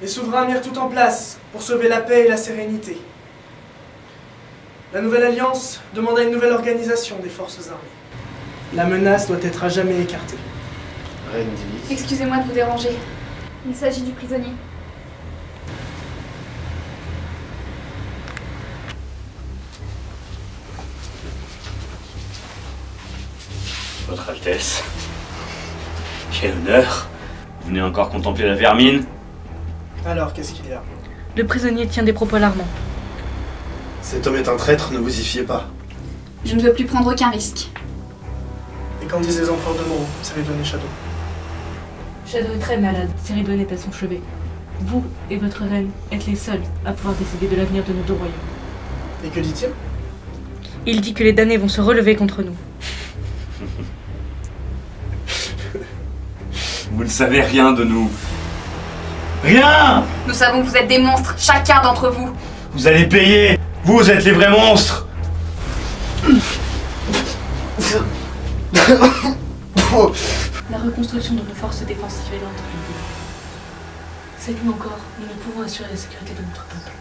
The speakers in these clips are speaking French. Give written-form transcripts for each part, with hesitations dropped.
Les souverains mirent tout en place pour sauver la paix et la sérénité. La nouvelle alliance demanda une nouvelle organisation des forces armées. La menace doit être à jamais écartée. Reine Dilis. Excusez-moi de vous déranger. Il s'agit du prisonnier. Votre Altesse, quel honneur! Vous venez encore contempler la vermine? Alors, qu'est-ce qu'il y a? Le prisonnier tient des propos alarmants. Cet homme est un traître, ne vous y fiez pas. Je ne veux plus prendre aucun risque. Et qu'en disent les empereurs de Moreau, Céridone et Shadow? Shadow est très malade, Céridone est à son chevet. Vous et votre reine êtes les seuls à pouvoir décider de l'avenir de nos deux royaumes. Et que dit-il? Il dit que les damnés vont se relever contre nous. Vous ne savez rien de nous. Rien! Nous savons que vous êtes des monstres, chacun d'entre vous. Vous allez payer! Vous êtes les vrais monstres! La reconstruction de nos forces défensives est lente. Cette nuit encore, nous ne pouvons assurer la sécurité de notre peuple.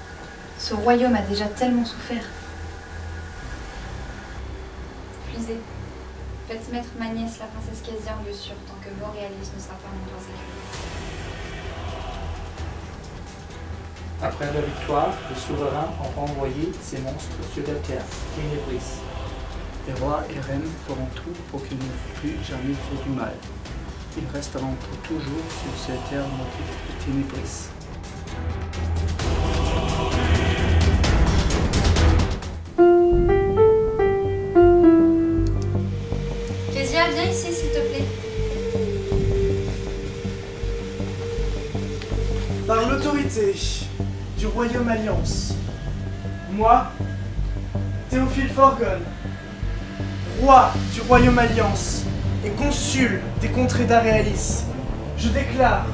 Ce royaume a déjà tellement souffert. Puisez. Faites mettre ma nièce, la princesse Casia, en lieu sûr, tant que Borealis ne sera pas en endroit sécurisé. Après la victoire, les souverains ont renvoyé ces monstres sur la terre, Ténébris. Les rois et reines feront tout pour qu'ils ne plus jamais fait du mal. Ils resteront pour toujours sur ces terres maudites de Ténébris. Casia, viens ici, s'il te plaît. Par l'autorité du Royaume Alliance, moi, Théophile Forgon, roi du Royaume Alliance et consul des contrées d'Aréalis, je déclare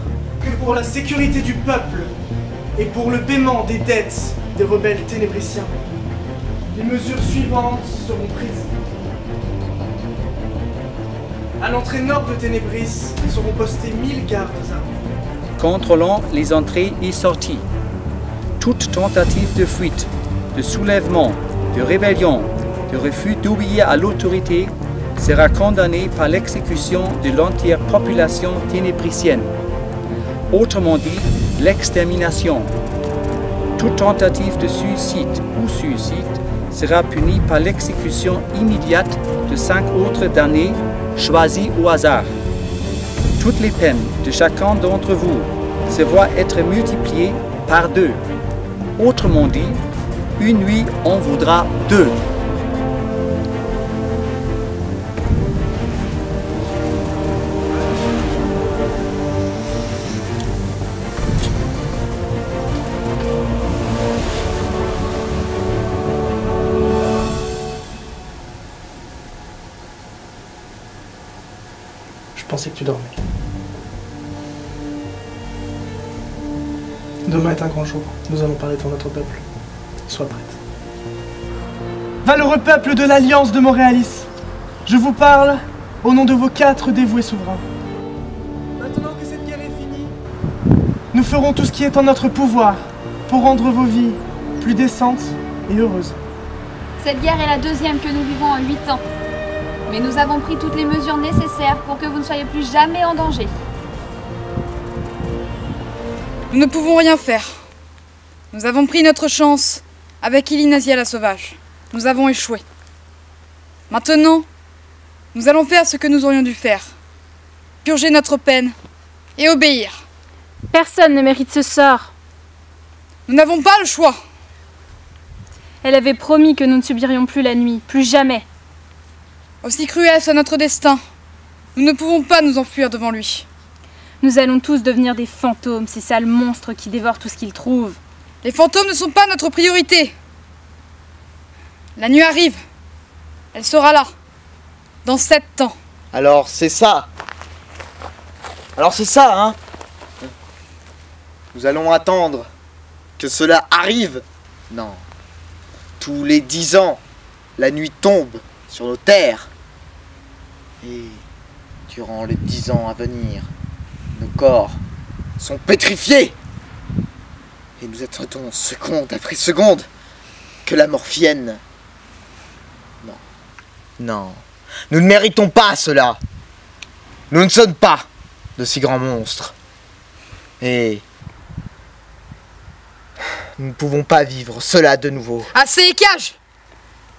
que pour la sécurité du peuple et pour le paiement des dettes des rebelles ténébriciens, les mesures suivantes seront prises. À l'entrée nord de Ténébris seront postés 1000 gardes armés. Contrôlant les entrées et sorties. Toute tentative de fuite, de soulèvement, de rébellion, de refus d'obéir à l'autorité sera condamnée par l'exécution de l'entière population ténébricienne. Autrement dit, l'extermination. Toute tentative de suicide ou suicide sera punie par l'exécution immédiate de 5 autres damnés choisis au hasard. Toutes les peines de chacun d'entre vous se voient être multipliées par 2. Autrement dit, une nuit en vaudra 2. Je pensais que tu dormais. Demain est un grand jour. Nous allons parler devant notre peuple. Sois prête. Valeureux peuple de l'Alliance de Moréalis, je vous parle au nom de vos 4 dévoués souverains. Maintenant que cette guerre est finie, nous ferons tout ce qui est en notre pouvoir pour rendre vos vies plus décentes et heureuses. Cette guerre est la 2e que nous vivons en 8 ans. Mais nous avons pris toutes les mesures nécessaires pour que vous ne soyez plus jamais en danger. Nous ne pouvons rien faire. Nous avons pris notre chance avec Ilinasia la sauvage. Nous avons échoué. Maintenant, nous allons faire ce que nous aurions dû faire. Purger notre peine et obéir. Personne ne mérite ce sort. Nous n'avons pas le choix. Elle avait promis que nous ne subirions plus la nuit, plus jamais. Aussi cruel soit notre destin, nous ne pouvons pas nous enfuir devant lui. Nous allons tous devenir des fantômes, ces sales monstres qui dévorent tout ce qu'ils trouvent. Les fantômes ne sont pas notre priorité. La nuit arrive. Elle sera là, dans 7 ans. Alors c'est ça. Hein? Nous allons attendre que cela arrive. Non. Tous les 10 ans, la nuit tombe sur nos terres. Et durant les 10 ans à venir, nos corps sont pétrifiés. Et nous attendons seconde après seconde que la mort vienne. Non. Non. Nous ne méritons pas cela. Nous ne sommes pas de si grands monstres. Et nous ne pouvons pas vivre cela de nouveau. Assez, Écage!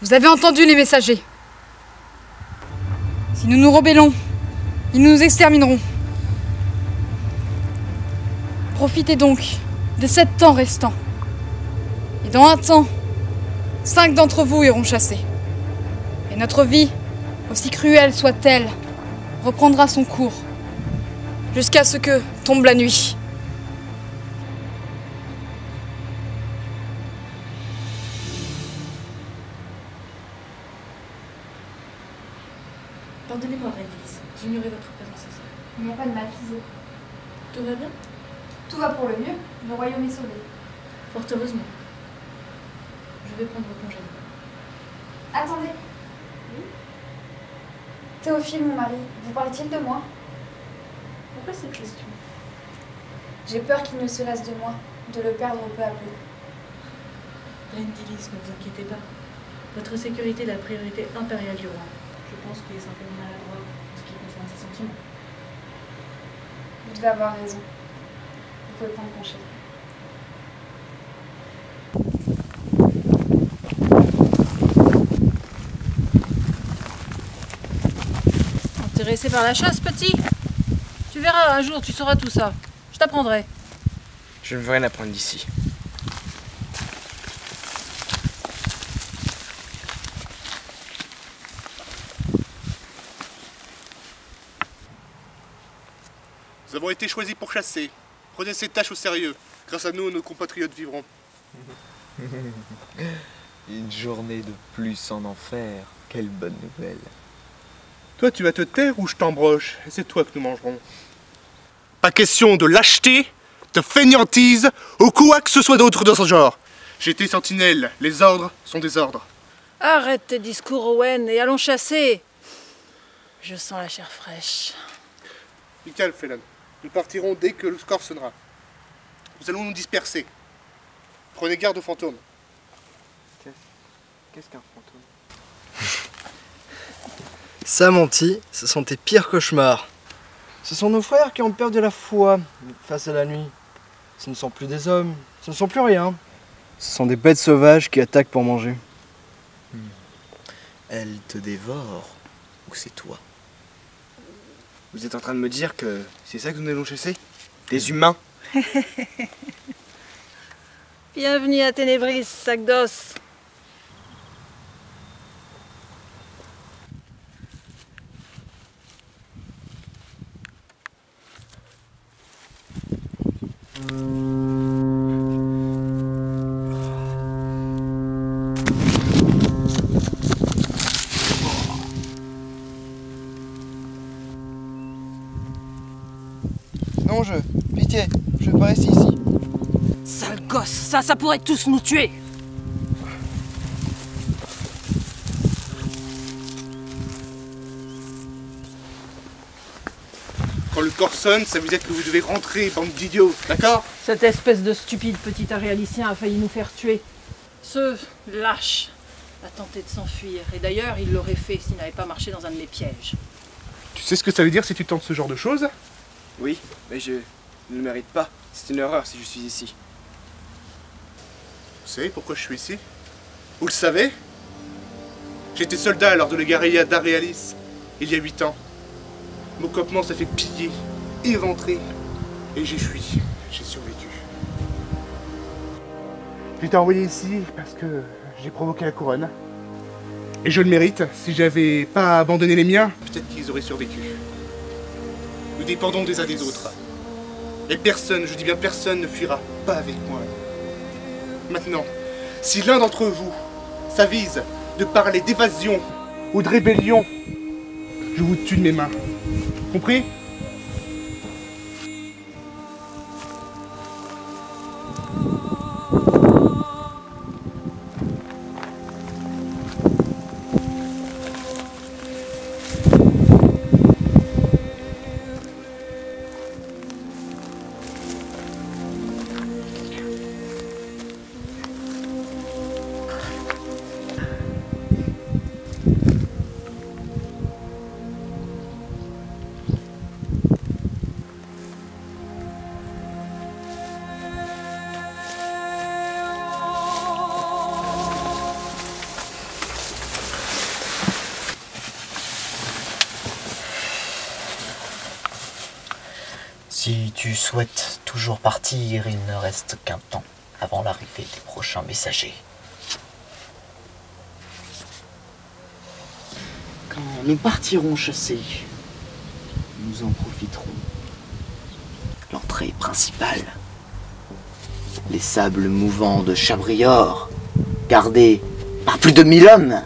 Vous avez entendu les messagers. Si nous nous rebellons, ils nous extermineront. Profitez donc des 7 temps restants. Et dans un temps, 5 d'entre vous iront chasser. Et notre vie, aussi cruelle soit-elle, reprendra son cours, jusqu'à ce que tombe la nuit. Pardonnez-moi, Rendilis, j'ignorais votre présence ici. Il n'y a pas de mal, Fizé. Tout va bien? Tout va pour le mieux. Le royaume est sauvé. Fort heureusement. Je vais prendre congé. Attendez. Oui? Théophile, mon mari, vous parlait-il de moi? Pourquoi cette question? J'ai peur qu'il ne se lasse de moi, de le perdre peu à peu. Rendilis, ne vous inquiétez pas. Votre sécurité est la priorité impériale du roi. Je pense qu'il est simplement maladroit en ce qui concerne ses sentiments. Vous devez avoir raison. Vous pouvez prendre congé. Intéressé par la chasse, petit? Tu verras, un jour, tu sauras tout ça. Je t'apprendrai. Je ne veux rien apprendre d'ici. Nous avons été choisis pour chasser. Prenez cette tâche au sérieux. Grâce à nous, nos compatriotes vivront. Une journée de plus en enfer. Quelle bonne nouvelle. Toi, tu vas te taire ou je t'embroche. Et c'est toi que nous mangerons. Pas question de lâcheté, de fainéantise, ou quoi que ce soit d'autre de ce genre. J'ai été sentinelle. Les ordres sont des ordres. Arrête tes discours, Owen, et allons chasser. Je sens la chair fraîche. Michael Phelan, nous partirons dès que le score sonnera. Nous allons nous disperser. Prenez garde aux fantômes. Qu'est-ce qu'un fantôme? Ça, Monty, ce sont tes pires cauchemars. Ce sont nos frères qui ont perdu la foi face à la nuit. Ce ne sont plus des hommes, ce ne sont plus rien. Ce sont des bêtes sauvages qui attaquent pour manger. Elle te dévore, ou c'est toi? Vous êtes en train de me dire que c'est ça que nous allons chasser? Des humains? Bienvenue à Ténébris, sac d'os. Non, pitié, je veux pas rester ici. Sale gosse, ça pourrait tous nous tuer. Quand le corps sonne, ça veut dire que vous devez rentrer, bande d'idiots, d'accord? Cette espèce de stupide petit arialicien a failli nous faire tuer. Ce lâche a tenté de s'enfuir, et d'ailleurs il l'aurait fait s'il n'avait pas marché dans un de mes pièges. Tu sais ce que ça veut dire si tu tentes ce genre de choses? Oui, mais je ne le mérite pas. C'est une erreur si je suis ici. Vous savez pourquoi je suis ici? Vous le savez? J'étais soldat lors de la guérilla d'Arealis, il y a 8 ans. Mon campement s'est fait piller, éventrer, et j'ai fui. J'ai survécu. J'étais envoyé ici parce que j'ai provoqué la couronne. Et je le mérite. Si j'avais pas abandonné les miens, peut-être qu'ils auraient survécu. Nous dépendons des uns des autres. Et personne, je dis bien personne, ne fuira pas avec moi. Maintenant, si l'un d'entre vous s'avise de parler d'évasion ou de rébellion, je vous tue de mes mains. Compris? Si tu souhaites toujours partir, il ne reste qu'un temps avant l'arrivée des prochains messagers. Quand nous partirons chasser, nous en profiterons. L'entrée principale, les sables mouvants de Chabrior, gardés par plus de 1000 hommes.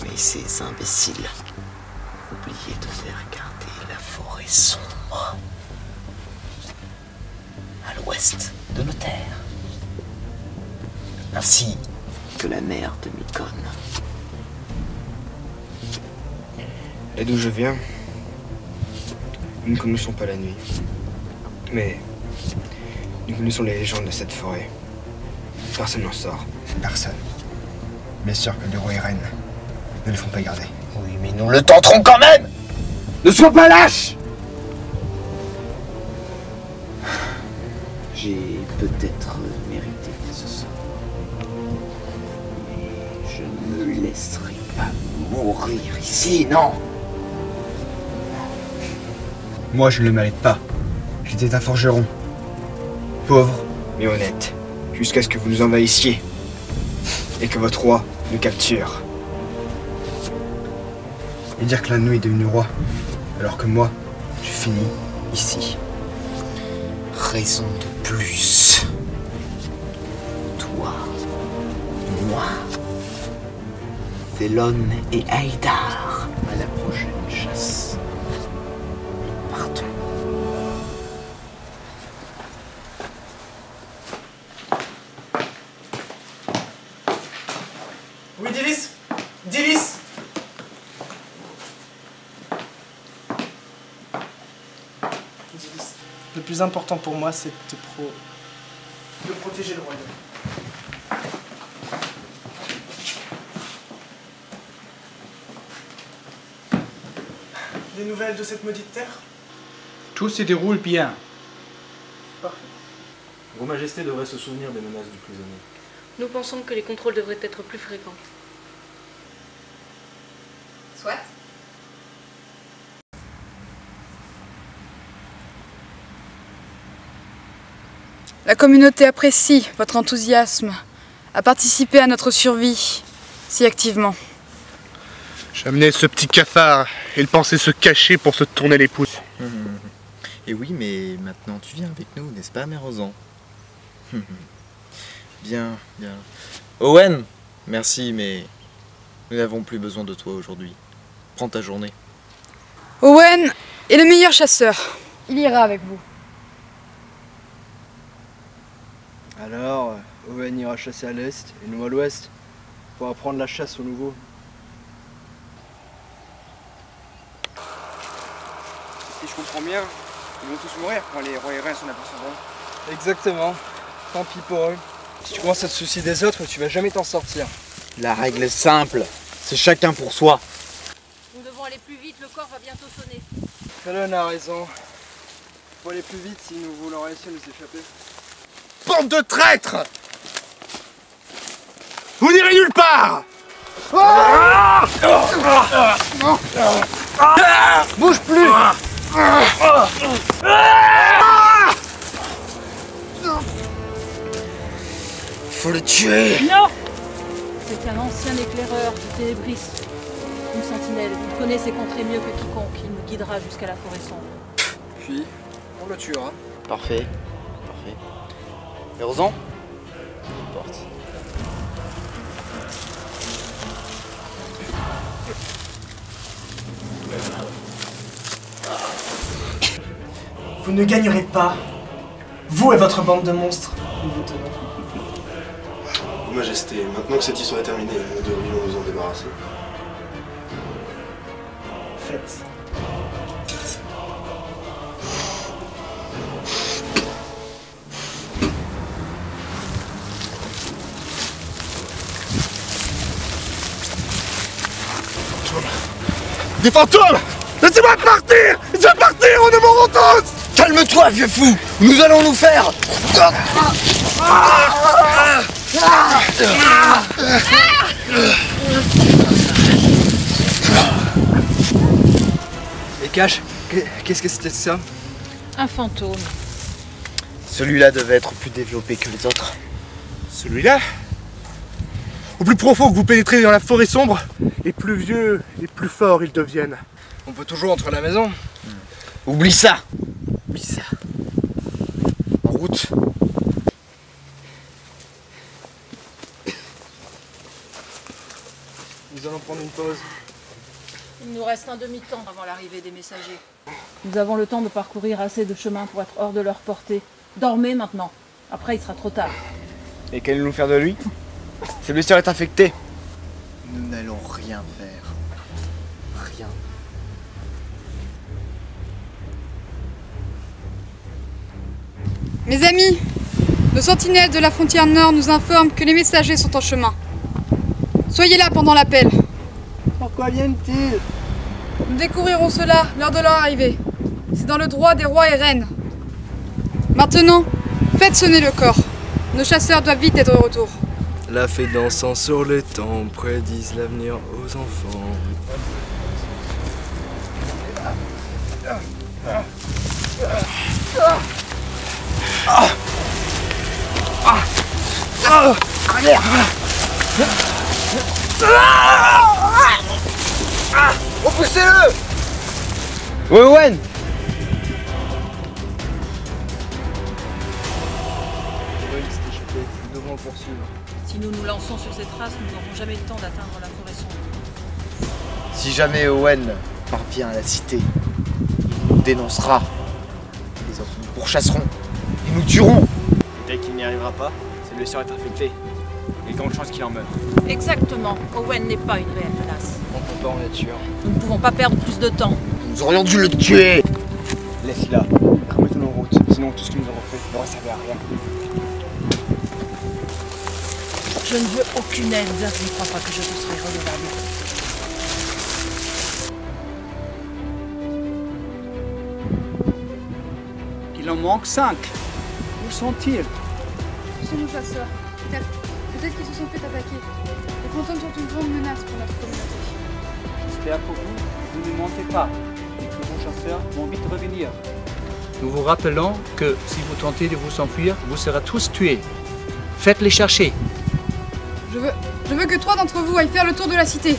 Mais ces imbéciles oubliaient de faire garder la forêt sombre à l'ouest de nos terres, ainsi que la mer de Mycone. Et d'où je viens, nous ne connaissons pas la nuit. Mais nous connaissons les légendes de cette forêt. Personne n'en sort. Personne. Bien sûr que le roi et reine ne le font pas garder. Oui, mais nous le tenterons quand même! Ne sois pas lâche! J'ai peut-être mérité ce sort. Mais je ne me laisserai pas mourir ici, non! Moi, je ne le mérite pas. J'étais un forgeron. Pauvre, mais honnête. Jusqu'à ce que vous nous envahissiez. Et que votre roi nous capture. Et dire que la nuit est devenue roi. Alors que moi, je finis ici. Raison de plus. Toi, moi, Vélon et Haïdar. À la prochaine chasse. Partons. Oui, Dilis? Dilis? Dilis, le plus important pour moi, c'est de protéger le royaume. Des nouvelles de cette maudite terre? Tout se déroule bien. Parfait. Vos Majestés devraient se souvenir des menaces du prisonnier. Nous pensons que les contrôles devraient être plus fréquents. Soit. La communauté apprécie votre enthousiasme à participer à notre survie si activement. J'amenais ce petit cafard et il pensait se cacher pour se tourner les pouces. Et oui, mais maintenant tu viens avec nous, n'est-ce pas, Mère Rosan? Bien, bien. Owen, merci, mais nous n'avons plus besoin de toi aujourd'hui. Prends ta journée. Owen est le meilleur chasseur. Il ira avec vous. Alors, Owen ira chasser à l'est et nous à l'ouest pour apprendre la chasse au nouveau. Si je comprends bien, ils vont tous mourir quand les rois et reines s'en apercevront. Exactement. Tant pis pour eux. Si tu commences à te soucier des autres, tu vas jamais t'en sortir. La règle est simple, c'est chacun pour soi. Nous devons aller plus vite, le corps va bientôt sonner. Fallon a raison. Faut aller plus vite si nous voulons réussir à nous échapper. Bande de traîtres! Vous n'irez nulle part! Bouge plus! Faut le tuer! Non! C'est un ancien éclaireur du Ténébris. Une sentinelle. Il connaît ses contrées mieux que quiconque. Il nous guidera jusqu'à la forêt sombre. Puis, on le tuera. Parfait, parfait. Et Rosan? Porte. Vous ne gagnerez pas. Vous et votre bande de monstres. Nous vous tenons. Vos Majestés, maintenant que cette histoire est terminée, nous devrions nous en débarrasser. Faites. Des fantômes! Laissez-moi partir! Laissez-moi partir, on est morts tous! Calme-toi, vieux fou! Nous allons nous faire... Et Cash, qu'est-ce que c'était ça? Un fantôme. Celui-là devait être plus développé que les autres. Celui-là? Au plus profond que vous pénétrez dans la forêt sombre, et plus vieux et plus forts ils deviennent. On peut toujours entrer à la maison. Oublie ça. Oublie ça. En route. Nous allons prendre une pause. Il nous reste un demi-temps avant l'arrivée des messagers. Nous avons le temps de parcourir assez de chemin pour être hors de leur portée. Dormez maintenant. Après, il sera trop tard. Et qu'allons-nous faire de lui? Ses blessures est infectée. Nous n'allons rien faire. Rien. Mes amis, nos sentinelles de la frontière nord nous informent que les messagers sont en chemin. Soyez là pendant l'appel. Pourquoi viennent-ils? Nous découvrirons cela lors de leur arrivée. C'est dans le droit des rois et reines. Maintenant, faites sonner le corps. Nos chasseurs doivent vite être de retour. La fée dansant sur les temps prédisent l'avenir aux enfants. Repoussez-le! Ouais, Owen! Nous devons le poursuivre. Si nous nous lançons sur cette trace, nous n'aurons jamais le temps d'atteindre la forêt sombre. Si jamais Owen parvient à la cité, il nous dénoncera. Les autres nous pourchasseront et nous tueront. Dès qu'il n'y arrivera pas, ses blessures est infectée. Il y a de grandes chances qu'il en meure. Exactement. Owen n'est pas une réelle menace. On peut pas en être sûr. Nous ne pouvons pas perdre plus de temps. Nous aurions dû le tuer. Laisse-le là. Remettons-nous en route. Sinon, tout ce que nous avons fait n'aura servi à rien. Je ne veux aucune aide. Ne crois pas que je te serai redevable. Il en manque 5. Où sont-ils? Ce sont nos chasseurs. Peut-être qu'ils se sont fait attaquer. Les fantômes sont une grande menace pour notre communauté. J'espère pour vous, vous ne mentez pas. Les plus bons chasseurs vont vite revenir. Nous vous rappelons que si vous tentez de vous enfuir, vous serez tous tués. Faites-les chercher. Je veux que 3 d'entre vous aillent faire le tour de la cité.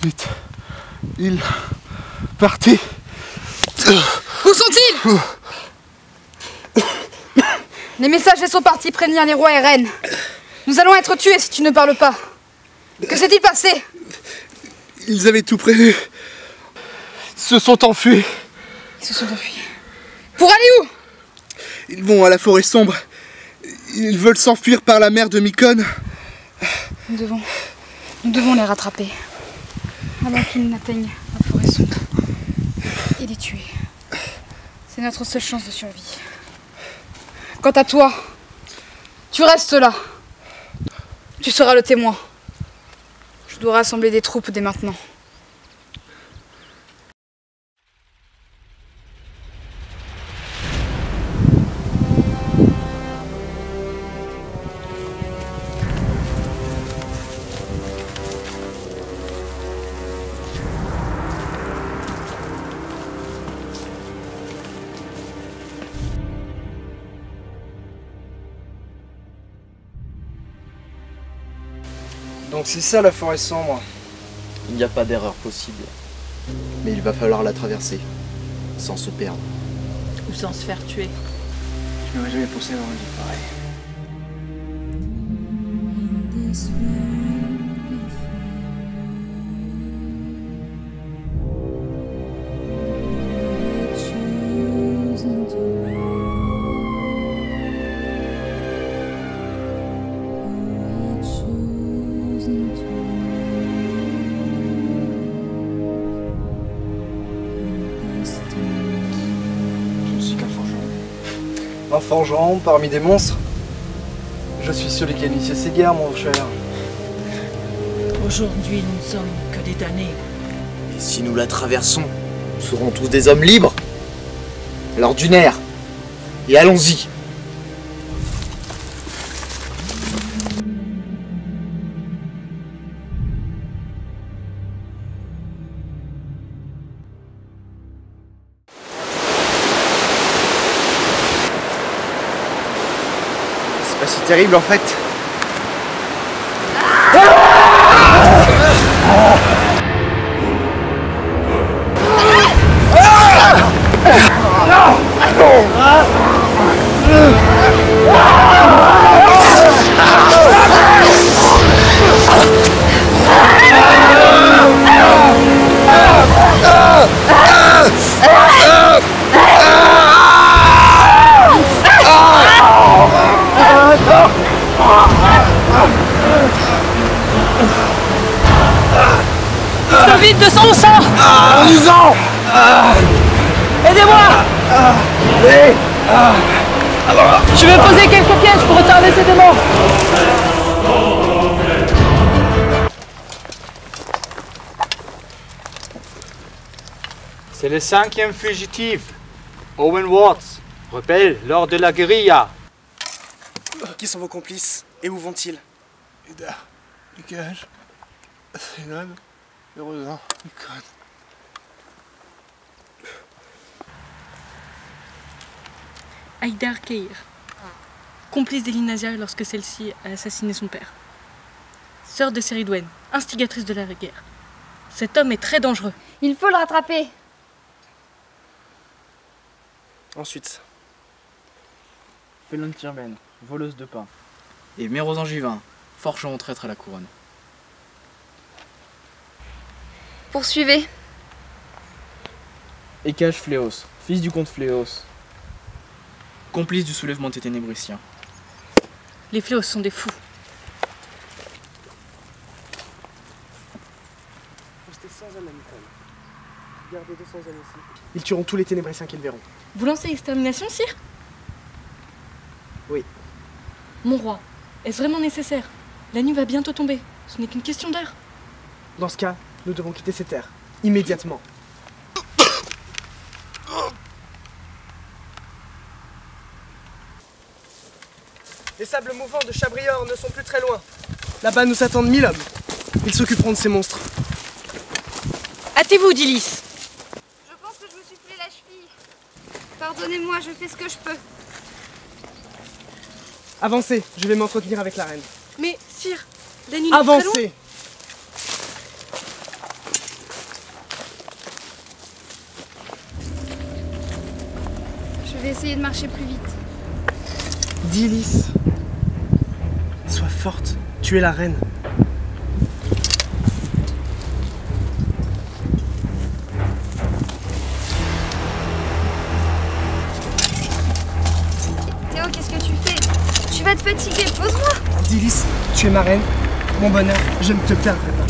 Vite. Il partit. Où sont-ils? Les messagers sont partis prévenir les rois et reines. Nous allons être tués si tu ne parles pas. Que s'est-il passé? Ils avaient tout prévu. Ils se sont enfuis. Ils se sont enfuis. Pour aller où? Ils vont à la forêt sombre. Ils veulent s'enfuir par la mer de Mycone. Nous devons les rattraper. Avant qu'ils n'atteignent la forêt sombre. Et les tuer. C'est notre seule chance de survie. Quant à toi, tu restes là. Tu seras le témoin. Je dois rassembler des troupes dès maintenant. Donc c'est ça la forêt sombre. Il n'y a pas d'erreur possible. Mais il va falloir la traverser, sans se perdre. Ou sans se faire tuer. Je n'aurais jamais pensé avoir une vie pareille. Un forgeron parmi des monstres? Je suis celui qui a initié ces guerres, mon cher. Aujourd'hui, nous ne sommes que des damnés. Et si nous la traversons, nous serons tous des hommes libres. Alors d'une ère, et allons-y. C'est pas si terrible en fait. Je te vide de son sang. Aidez-moi. Je vais poser quelques pièges pour retarder ces démons. C'est le 5e fugitif, Owen Watts, rebelle lors de la guérilla. Qui sont vos complices et où vont-ils? Eda, Nikage, Sénon, Rosan, Nikon. Haïdar Keir, complice d'Eline Nazia lorsque celle-ci a assassiné son père. Sœur de Ceridwen, instigatrice de la guerre. Cet homme est très dangereux. Il faut le rattraper. Ensuite. Félon Tirben, voleuse de pain. Et Mérozan Juvin, forgeron traître à la couronne. Poursuivez. Ekage Fléos, fils du comte Fléos. Complice du soulèvement des ténébriciens. Les Fléos sont des fous. Restez 100 hommes à Nikon. Gardez 200 hommes ici. Ils tueront tous les ténébriciens qu'ils verront. Vous lancez l'extermination, sire? Oui. Mon roi, est-ce vraiment nécessaire? La nuit va bientôt tomber. Ce n'est qu'une question d'heure. Dans ce cas, nous devons quitter ces terres. Immédiatement. Les sables mouvants de Chabrior ne sont plus très loin. Là-bas nous attendent 1000 hommes. Ils s'occuperont de ces monstres. Hâtez-vous, Dilis. Je pense que je me suis foulé la cheville. Pardonnez-moi, je fais ce que je peux. Avancez, je vais m'entretenir avec la reine. Mais, sire, la nuit est très loin. Avancez! Je vais essayer de marcher plus vite. Dilis, sois forte, tu es la reine. Théo, qu'est-ce que tu fais? Tu vas te fatiguer, pose-moi. Dilis, tu es ma reine, mon bonheur, je ne te perdrai pas.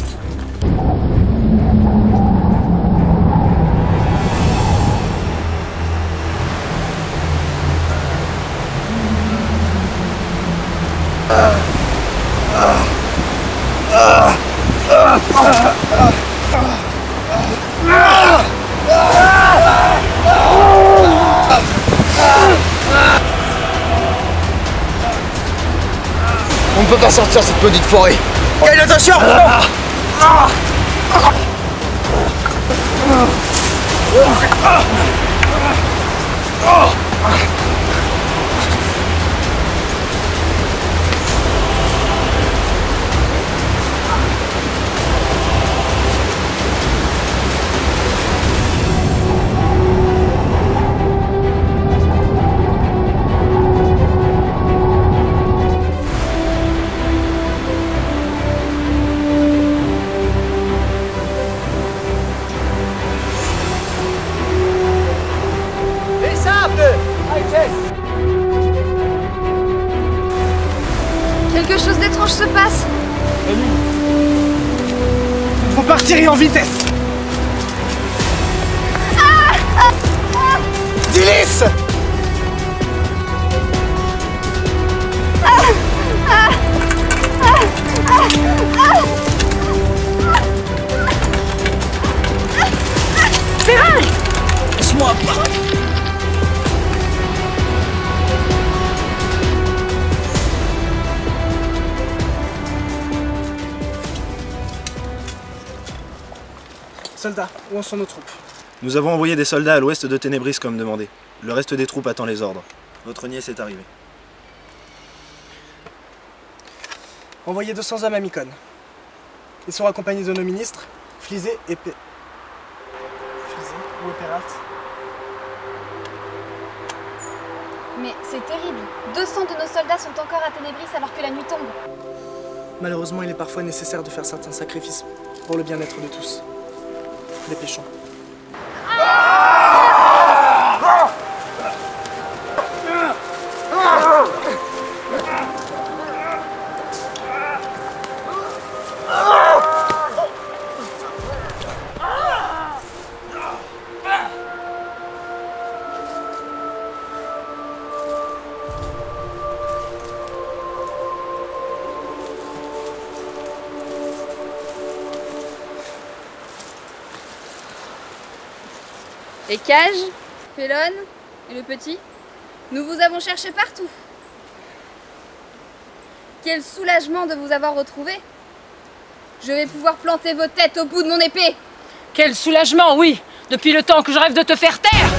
On ne peut pas sortir cette maudite forêt. Gagne, attention! Quelque chose d'étrange se passe. Faut partir et en vitesse. Dilis! Soldats, où en sont nos troupes? Nous avons envoyé des soldats à l'ouest de Ténébris comme demandé. Le reste des troupes attend les ordres. Votre nièce est arrivée. Envoyez 200 hommes à Mycone. Ils seront accompagnés de nos ministres, Phlisée et Phlisée ou Épérate. Mais c'est terrible. 200 de nos soldats sont encore à Ténébris alors que la nuit tombe. Malheureusement, il est parfois nécessaire de faire certains sacrifices pour le bien-être de tous. Dépêchons. Et Cage, Félone et le petit, nous vous avons cherché partout. Quel soulagement de vous avoir retrouvés. Je vais pouvoir planter vos têtes au bout de mon épée. Quel soulagement, oui, depuis le temps que je rêve de te faire taire.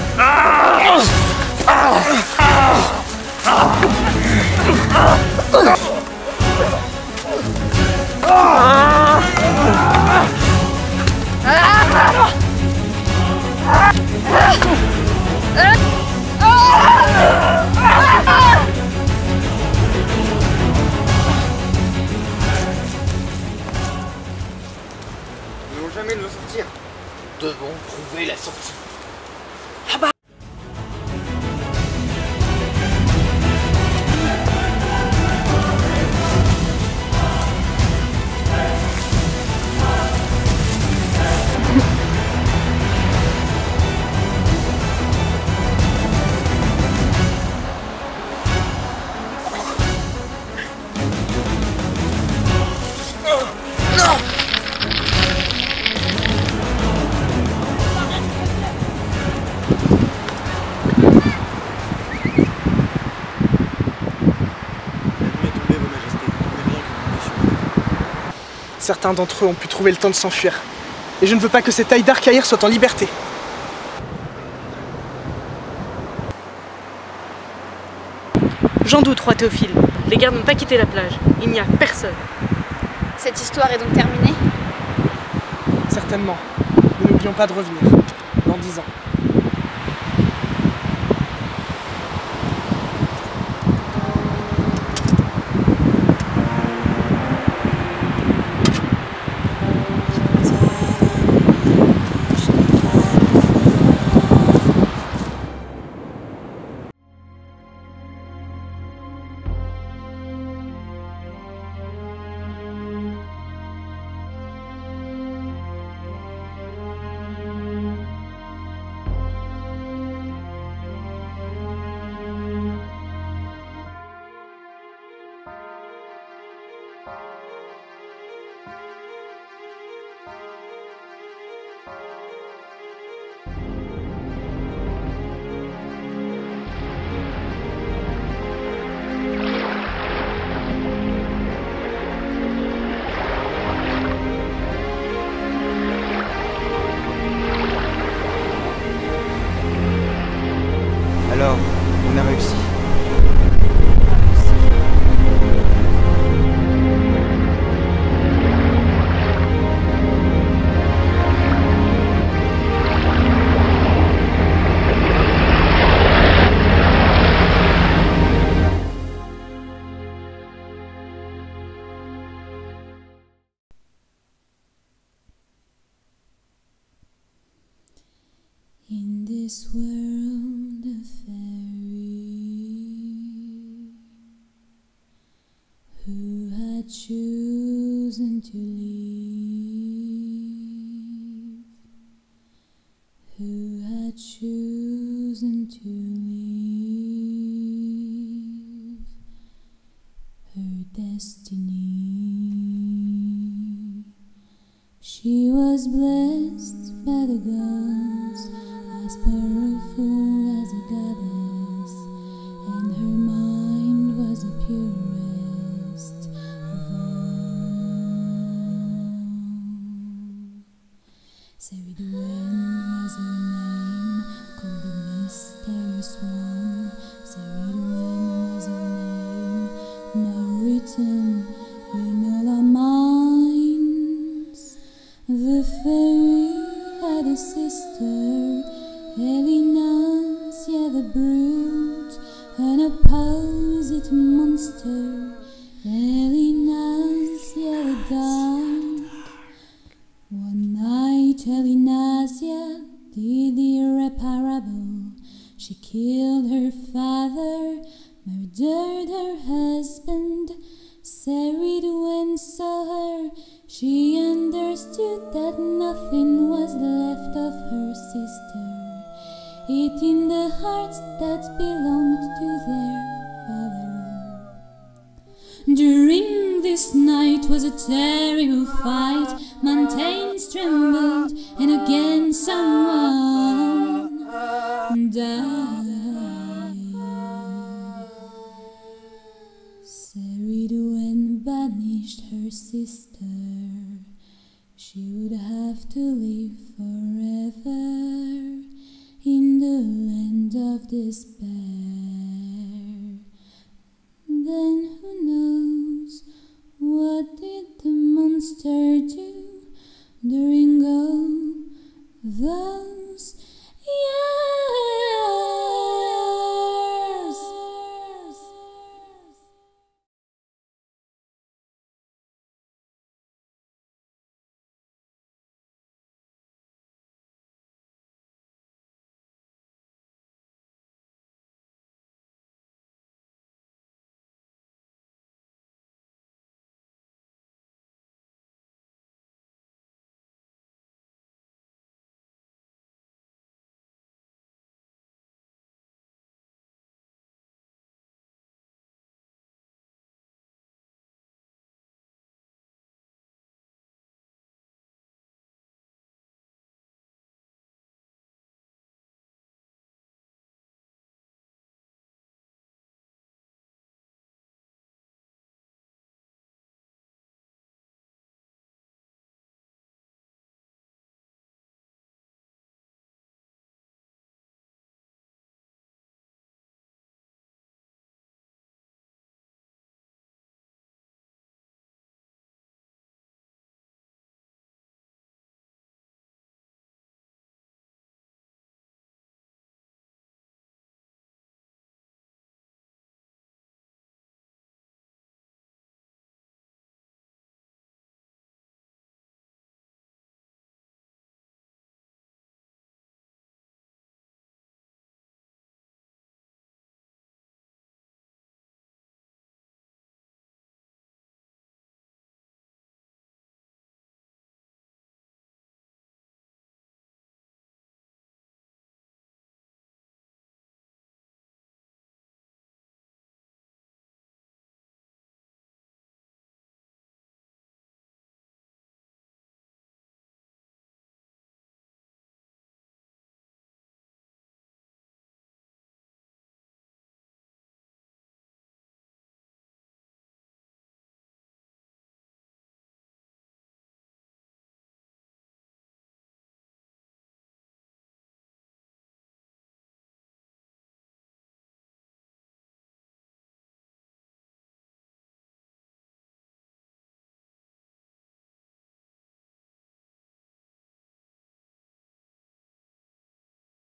Nous n'allons jamais nous sortir. Nous devons trouver la sortie. Certains d'entre eux ont pu trouver le temps de s'enfuir. Et je ne veux pas que cet Haïdar Khaïr soit en liberté. J'en doute, roi Théophile. Les gardes n'ont pas quitté la plage. Il n'y a personne. Cette histoire est donc terminée? Certainement. Mais n'oublions pas de revenir. Dans 10 ans. Alors, on a réussi. In this world of fairy, who had chosen to leave, who had chosen to leave her destiny. She was blessed by the gods, as powerful as a goddess, and her mind was the purest of all. Saridou written in all our minds. The fairy had a sister, Elinasia the brute, an opposite monster, Elinasia the dark. One night Elinasia did the irreparable. She killed her father, murdered her husband. Saridwen saw her, she understood that nothing was left of her sister, eating the hearts that belonged to their father. During this night was a terrible fight, mountains trembled, and again someone died. Saridwen banished her sister. She would have to live forever in the land of despair. Then who knows, what did the monster do during all the